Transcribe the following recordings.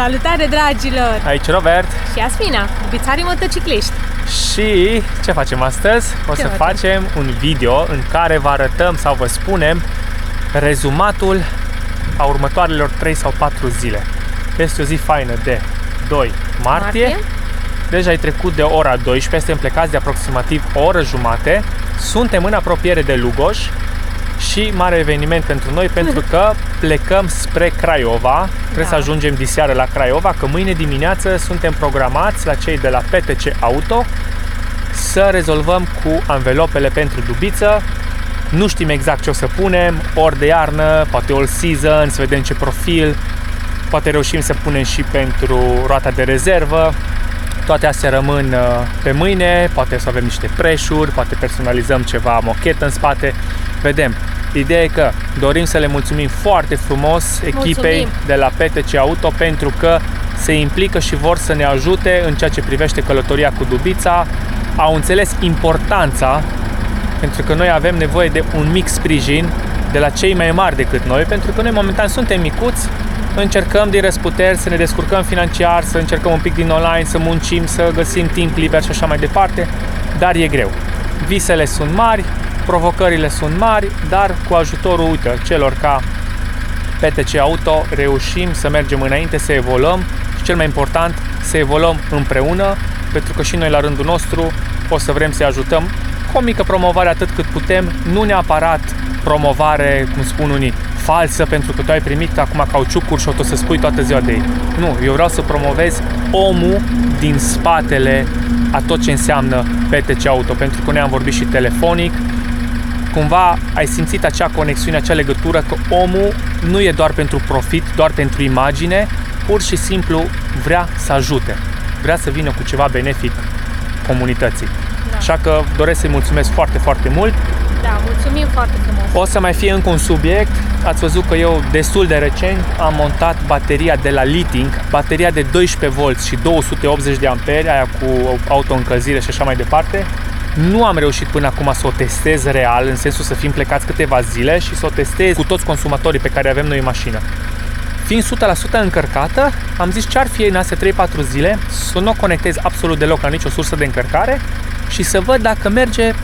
Salutare, dragilor! Aici Robert și Asmina, iubițarii motocicliști. Și ce facem astăzi? O să facem un video în care vă arătăm sau vă spunem rezumatul a următoarelor 3 sau 4 zile. Este o zi faină de 2 martie. Deja ai trecut de ora 12, suntem plecați de aproximativ o oră jumate. Suntem în apropiere de Lugoj și mare eveniment pentru noi pentru că plecăm spre Craiova. Trebuie să ajungem diseară la Craiova, că mâine dimineață suntem programați la cei de la PTC Auto să rezolvăm cu anvelopele pentru dubiță. Nu știm exact ce o să punem, ori de iarnă, poate all season, să vedem ce profil, poate reușim să punem și pentru roata de rezervă. Toate astea rămân pe mâine, poate să avem niște preșuri, poate personalizăm ceva mochetă în spate, vedem. Ideea e că dorim să le mulțumim foarte frumos echipei de la PTC Auto pentru că se implică și vor să ne ajute în ceea ce privește călătoria cu dubița. Au înțeles importanța, pentru că noi avem nevoie de un mic sprijin de la cei mai mari decât noi, pentru că noi momentan suntem micuți, încercăm din răsputeri să ne descurcăm financiar, să încercăm un pic din online, să muncim, să găsim timp liber și așa mai departe, dar e greu. Visele sunt mari, provocările sunt mari, dar cu ajutorul, celor ca PTC Auto reușim să mergem înainte, să evoluăm și cel mai important, să evoluăm împreună, pentru că și noi la rândul nostru o să vrem să-i ajutăm cu o mică promovare atât cât putem, nu neapărat promovare, cum spun unii, falsă, pentru că tu ai primit acum cauciucuri și o să spui toată ziua de ei. Nu, eu vreau să promovez omul din spatele a tot ce înseamnă PTC Auto, pentru că noi am vorbit și telefonic. Cumva ai simțit acea conexiune, acea legătură că omul nu e doar pentru profit, doar pentru imagine, pur și simplu vrea să ajute, vrea să vină cu ceva benefic comunității. Așa că doresc să-i mulțumesc foarte, foarte mult. Da, mulțumim foarte frumos. O să mai fie încă un subiect. Ați văzut că eu destul de recent am montat bateria de la Liting, bateria de 12 V și 280 de amperi, aia cu autoîncălzire și așa mai departe. Nu am reușit până acum să o testez real, în sensul să fim plecați câteva zile și să o testez cu toți consumatorii pe care avem noi în mașină. Fiind 100% încărcată, am zis ce ar fi în astea 3-4 zile să nu o conectez absolut deloc la nicio sursă de încărcare și să văd dacă merge 3-4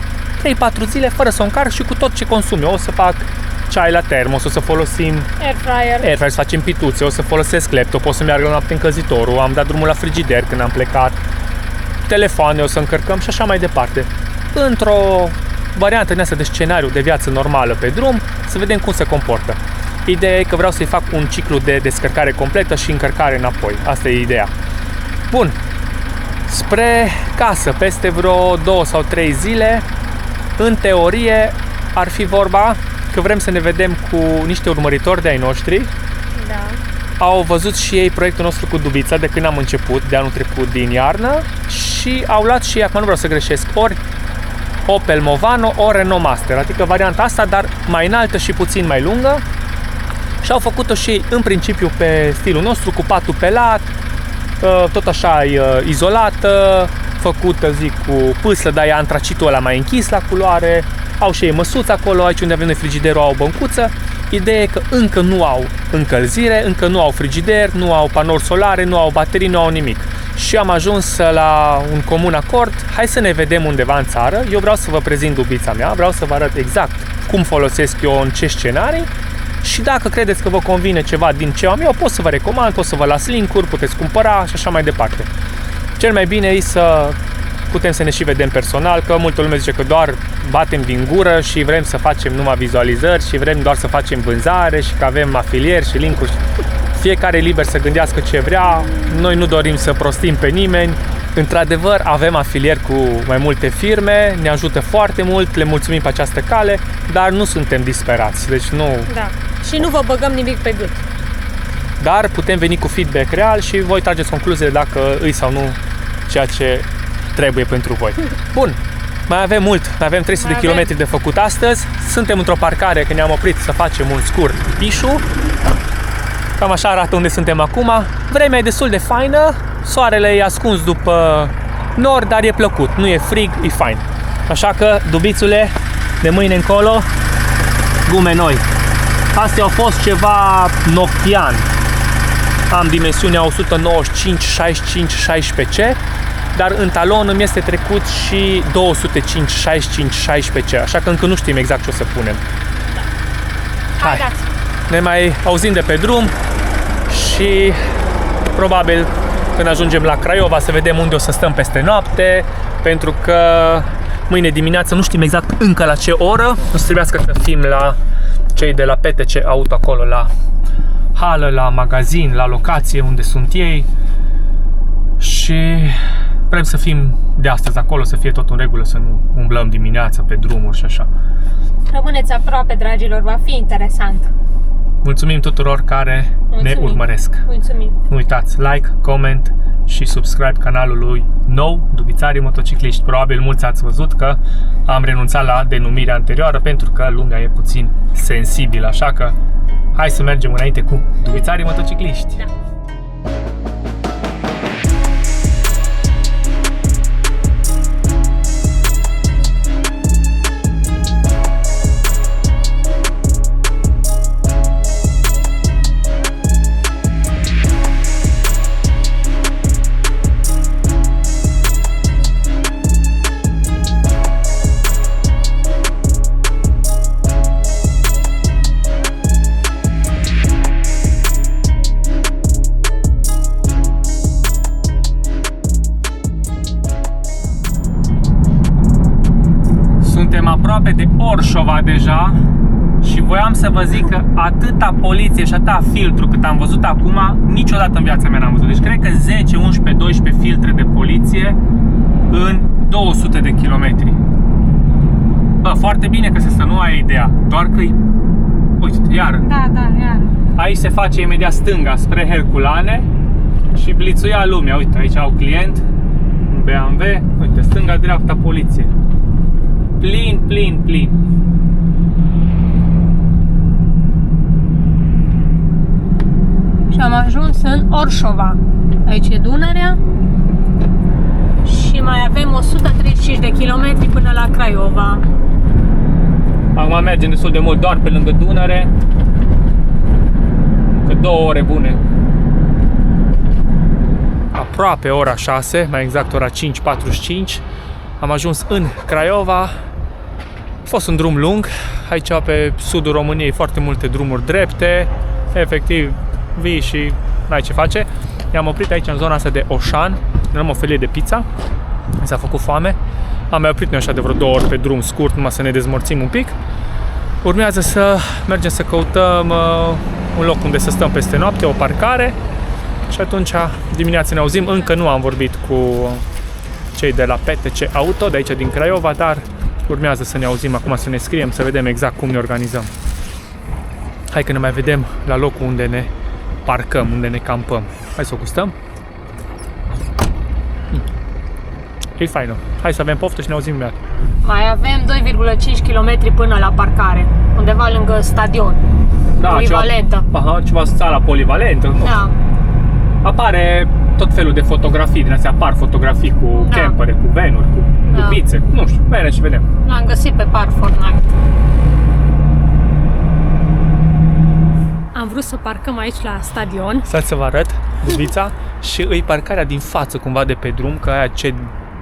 zile fără să o încarc și cu tot ce consum. Eu o să fac ceai la termos, o să folosim airfryer, să facem pituțe, o să folosesc laptop, o să meargă noapte încălzitorul, am dat drumul la frigider când am plecat, telefoane o să încărcăm și așa mai departe. Într-o variantă din asta de scenariu de viață normală pe drum, să vedem cum se comportă. Ideea e că vreau să-i fac un ciclu de descărcare completă și încărcare înapoi. Asta e ideea. Bun. Spre casă, peste vreo 2 sau 3 zile, în teorie ar fi vorba că vrem să ne vedem cu niște urmăritori de ai noștri. Da. Au văzut și ei proiectul nostru cu dubița de când am început, de anul trecut din iarnă, și au luat și ei, acum nu vreau să greșesc, ori Opel Movano, ori Renault Master, adică varianta asta, dar mai înaltă și puțin mai lungă. Și au făcut-o și ei în principiu pe stilul nostru, cu patul pelat, tot așa izolată, făcută, zic, cu pâslă, dar e antracitul ăla mai închis la culoare. Au și ei măsuță acolo, aici unde avem noi frigiderul au o băncuță. Ideea e că încă nu au încălzire, încă nu au frigider, nu au panouri solare, nu au baterii, nu au nimic. Și am ajuns la un comun acord, hai să ne vedem undeva în țară, eu vreau să vă prezint dubița mea, vreau să vă arăt exact cum folosesc eu, în ce scenarii. Și dacă credeți că vă convine ceva din ce am eu, pot să vă recomand, pot să vă las link-uri, puteți cumpăra și așa mai departe. Cel mai bine e să putem să ne și vedem personal, că multă lume zice că doar batem din gură și vrem să facem numai vizualizări și vrem doar să facem vânzare și că avem afilieri și link-uri. Fiecare e liber să gândească ce vrea, noi nu dorim să prostim pe nimeni. Într-adevăr, avem afilieri cu mai multe firme, ne ajută foarte mult, le mulțumim pe această cale, dar nu suntem disperați, deci nu... Da. Și nu vă băgăm nimic pe gât. Dar putem veni cu feedback real și voi trageți concluziile dacă îi sau nu ceea ce trebuie pentru voi. Bun, mai avem mult, mai avem 300 de kilometri de făcut astăzi, suntem într-o parcare că ne-am oprit să facem un scurt pișu. Cam așa arată unde suntem acum. Vremea e destul de faină, soarele e ascuns după nord, dar e plăcut, nu e frig, e fain. Așa că, dubițule, de mâine încolo, gume noi. Astea au fost ceva Noctian. am dimensiunea 195, 65, 16C, dar în talon îmi este trecut și 205, 65, 16C, așa că încă nu știm exact ce o să punem. Hai, ne mai auzim de pe drum și probabil când ajungem la Craiova să vedem unde o să stăm peste noapte, pentru că mâine dimineață nu știm exact încă la ce oră, o să trebuiască să fim la cei de la PTC Auto acolo la hală, la magazin, la locație unde sunt ei și vrem să fim de astăzi acolo, să fie tot în regulă, să nu umblăm dimineața pe drumuri și așa. Rămâneți aproape, dragilor, va fi interesant. Mulțumim tuturor care ne urmăresc. Mulțumim. Nu uitați, like, comment și subscribe canalului nou, Dubițarii Motocicliști. Probabil mulți ați văzut că am renunțat la denumirea anterioară pentru că lumea e puțin sensibilă, așa că hai să mergem înainte cu Dubițarii Motocicliști. Da. Suntem aproape de Orșova deja și voiam să vă zic că atâta poliție și atâta filtru cât am văzut acum, niciodată în viața mea n-am văzut. Deci cred că 10, 11, 12 filtre de poliție în 200 de kilometri. Bă, foarte bine că să nu ai idea, doar că uite, iară. Da, iară. Aici se face imediat stânga spre Herculane și blițuia lumea. Uite, aici au client, un BMW, uite, stânga-dreapta poliție. Plin, plin, plin. Și am ajuns în Orșova. Aici e Dunărea. Și mai avem 135 de kilometri până la Craiova. Acum mergem destul de mult doar pe lângă Dunăre. Că 2 ore bune. Aproape ora 6, mai exact ora 5:45. Am ajuns în Craiova. A fost un drum lung. Aici pe sudul României foarte multe drumuri drepte. Efectiv, vii și n-ai ce face. Ne-am oprit aici în zona asta de Oșan. Ne luăm o felie de pizza. Mi s-a făcut foame. Am mai oprit noi așa de vreo 2 ori pe drum scurt, numai să ne dezmorțim un pic. Urmează să mergem să căutăm un loc unde să stăm peste noapte, o parcare. Și atunci dimineața ne auzim. Încă nu am vorbit cu cei de la PTC Auto, de aici din Craiova, dar urmează să ne auzim acum, să ne scriem, să vedem exact cum ne organizăm. Hai că ne mai vedem la locul unde ne parcăm, unde ne campăm. Hai să o gustăm. E faină. Hai să avem poftă și ne auzim imediat. Mai avem 2,5 km până la parcare, undeva lângă stadion. Da, polivalentă. Ceva sala polivalentă. Da. Apare tot felul de fotografii, din astea apar fotografii cu campere, cu vanuri, cu dubițe, nu știu, mergem și vedem. L-am găsit pe Park Fortnite. Am vrut să parcăm aici la stadion. Să vă arăt dubița și îi parcarea din față cumva de pe drum, că aia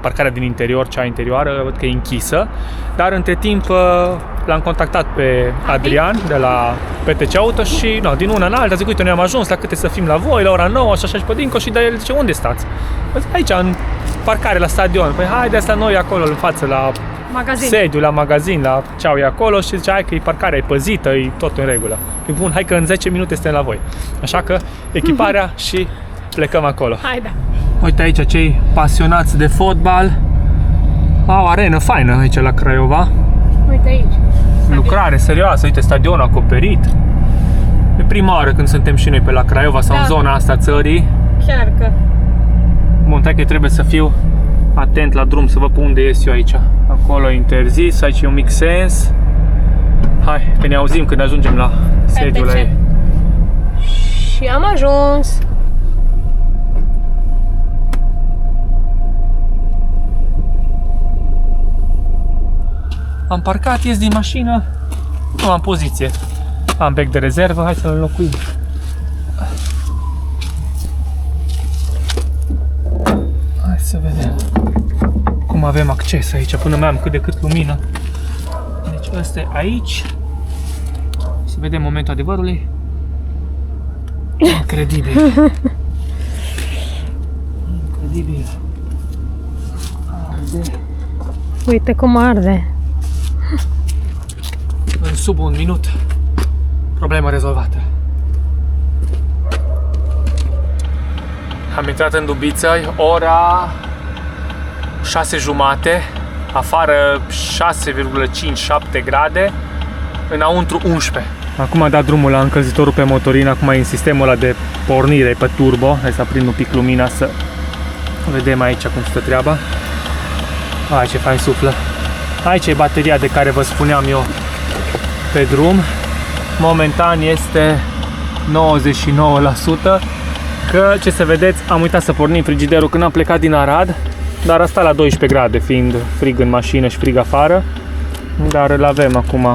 parcarea din interior, cea interioară, văd că e închisă, dar între timp l-am contactat pe Adrian de la PTC Auto și din una în alta zic, uite, noi am ajuns la câte să fim la voi, la ora 9 și așa și pe dincolo și de el zice, unde stați? Zic, aici, în parcare la stadion. Păi haide asta noi acolo în față la magazin. Sediu, la magazin, la ceau e acolo și zice, hai că e parcarea, e păzită, e tot în regulă. E bun, hai că în 10 minute suntem la voi. Așa că echiparea și plecăm acolo. Haide. Uite aici cei pasionați de fotbal. Au o arenă faină aici la Craiova. Uite aici. Lucrare serioasă, uite stadionul acoperit. E prima oară când suntem și noi pe la Craiova sau în zona asta țării. Chiar că. Bun, hai că trebuie să fiu atent la drum să văd pe unde ies eu aici. Acolo e interzis, aici e un mic sens. Hai, că ne auzim când ajungem la sediul la ei. Și am ajuns. Am parcat, ies din mașină, nu am poziție. Am bec de rezervă, hai să-l înlocuim. să vedem cum avem acces aici, până mai am cât de cât lumină. Deci ăsta e aici. Să vedem momentul adevărului. Incredibil. Incredibil. Arde. Uite cum arde. În sub un minut. Problemă rezolvată. Am intrat în Dubiță, ora 6:30, afară 6,5-7 grade, înăuntru 11. Acum a dat drumul la încălzitorul pe motorină, acum e în sistemul ăla de pornire pe turbo. Hai să aprind un pic lumina să vedem aici cum stă treaba. Hai, ce fain suflă. Aici e bateria de care vă spuneam eu pe drum. Momentan este 99%. Că, ce să vedeți, am uitat să pornim frigiderul când am plecat din Arad, dar a stat la 12 grade, fiind frig în mașină și frig afară. Dar îl avem acum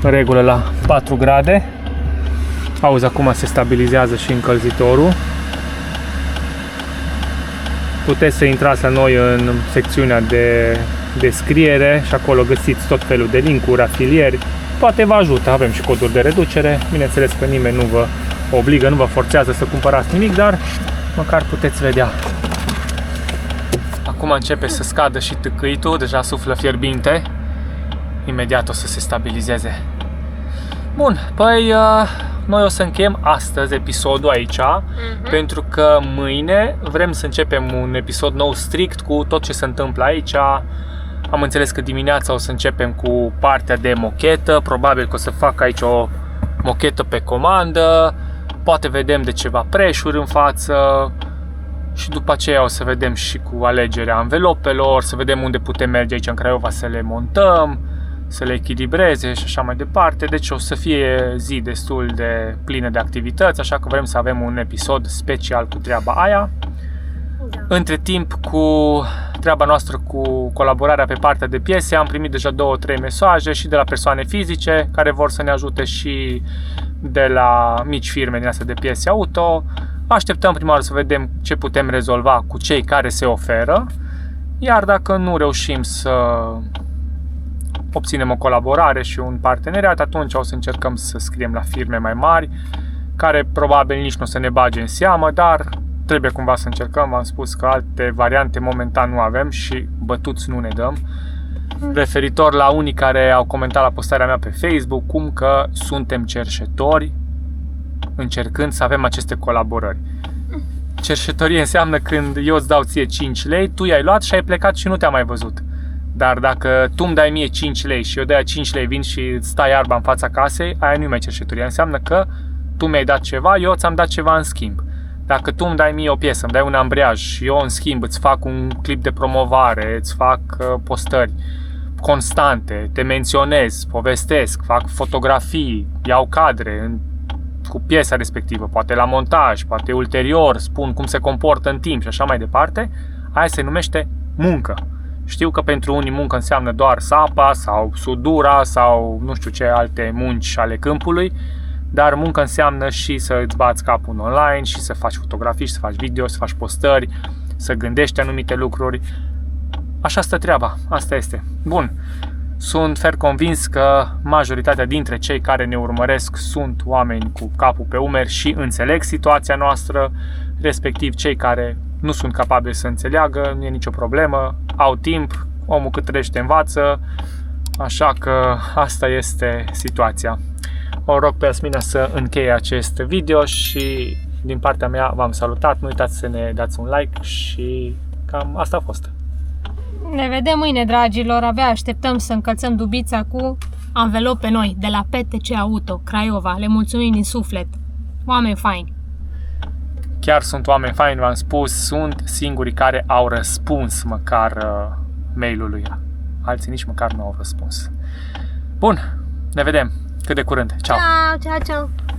în regulă la 4 grade. Auzi, acum se stabilizează și încălzitorul. Puteți să intrați la noi în secțiunea de descriere și acolo găsiți tot felul de link-uri, afilieri. Poate vă ajută, avem și coduri de reducere. Bineînțeles că nimeni nu vă obligă, nu vă forțează să cumpărați nimic, dar măcar puteți vedea. Acum începe să scadă și tâcâitul, deja suflă fierbinte. Imediat o să se stabilizeze. Bun, păi noi o să încheiem astăzi episodul aici, pentru că mâine vrem să începem un episod nou strict cu tot ce se întâmplă aici. Am înțeles că dimineața o să începem cu partea de mochetă, probabil că o să fac aici o mochetă pe comandă, poate vedem de ceva preșuri în față și după aceea o să vedem și cu alegerea anvelopelor, să vedem unde putem merge aici în Craiova să le montăm, să le echilibreze și așa mai departe. Deci o să fie zi destul de plină de activități, așa că vrem să avem un episod special cu treaba aia. Da. Între timp, cu treaba noastră cu colaborarea pe partea de piese, am primit deja 2-3 mesaje și de la persoane fizice care vor să ne ajute și de la mici firme din astea de piese auto. Așteptăm prima oară să vedem ce putem rezolva cu cei care se oferă, iar dacă nu reușim să obținem o colaborare și un parteneriat, atunci o să încercăm să scriem la firme mai mari, care probabil nici nu o să ne bage în seamă, dar trebuie cumva să încercăm. V-am spus că alte variante momentan nu avem și bătuți nu ne dăm. Referitor la unii care au comentat la postarea mea pe Facebook, cum că suntem cerșetori încercând să avem aceste colaborări. Cerșetorie înseamnă când eu îți dau ție 5 lei, tu i-ai luat și ai plecat și nu te-am mai văzut. Dar dacă tu îmi dai mie 5 lei și eu de aia 5 lei vin și îți stai iarba în fața casei, aia nu e mai cerșetorie. Înseamnă că tu mi-ai dat ceva, eu ți-am dat ceva în schimb. Dacă tu îmi dai mie o piesă, îmi dai un ambreiaj și eu în schimb îți fac un clip de promovare, îți fac postări constante, te menționez, povestesc, fac fotografii, iau cadre cu piesa respectivă, poate la montaj, poate ulterior, spun cum se comportă în timp și așa mai departe, aia se numește muncă. Știu că pentru unii muncă înseamnă doar sapa sau sudura sau nu știu ce alte munci ale câmpului, dar muncă înseamnă și să îți bați capul în online și să faci fotografii, și să faci video, să faci postări, să gândești anumite lucruri. Așa stă treaba, asta este. Bun, sunt fer convins că majoritatea dintre cei care ne urmăresc sunt oameni cu capul pe umeri și înțeleg situația noastră, respectiv cei care nu sunt capabili să înțeleagă, nu e nicio problemă, au timp, omul cât trăiește învață, așa că asta este situația. O rog pe Asmina să încheie acest video și din partea mea v-am salutat, nu uitați să ne dați un like și cam asta a fost. Ne vedem mâine, dragilor, abia așteptăm să încălțăm Dubița cu anvelope noi de la PTC Auto, Craiova. Le mulțumim din suflet. Oameni faini. Chiar sunt oameni faini, v-am spus, sunt singurii care au răspuns măcar mail-ului. Alții nici măcar nu au răspuns. Bun, ne vedem cât de curând. Ciao! Ciao, ciao, ciao!